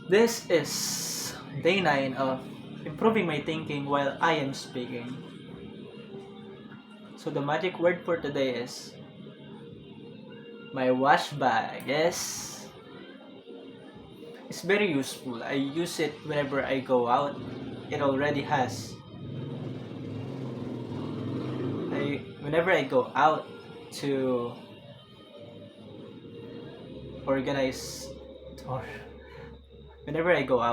This is day 9 of improving my thinking while I am speaking. So the magic word for today is my wash bag. Yes, it's very useful. I use it whenever I go out. It already has. Whenever I go out to organize or whenever I go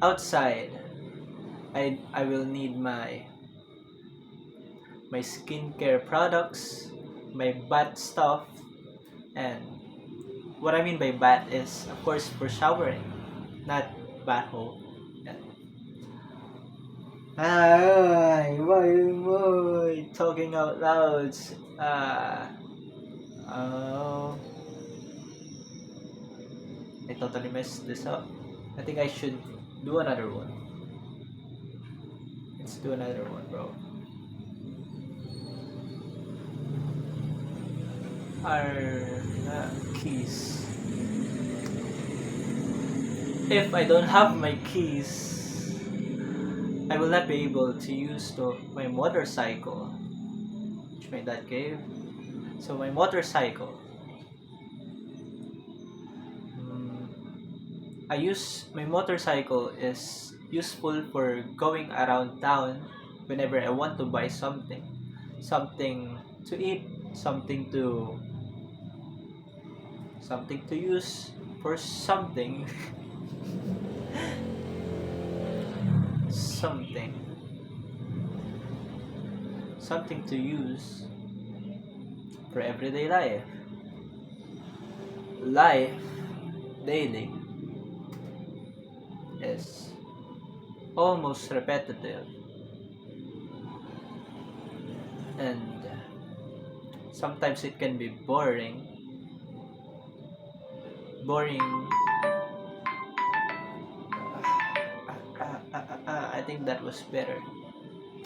outside, I will need my skincare products, my bath stuff, and what I mean by bath is, of course, for showering, not bathhole. Yeah. Ay, why mo talking out loud? Ah, oh, I totally messed this up. I think I should do another one. Let's do another one, bro. Our keys. If I don't have my keys, I will not be able to use my motorcycle, which my dad gave. So my motorcycle, I use my motorcycle is useful for going around town whenever I want to buy something to eat, something to use for something, something, something to use for everyday life. Life daily is almost repetitive and sometimes it can be boring. I think that was better.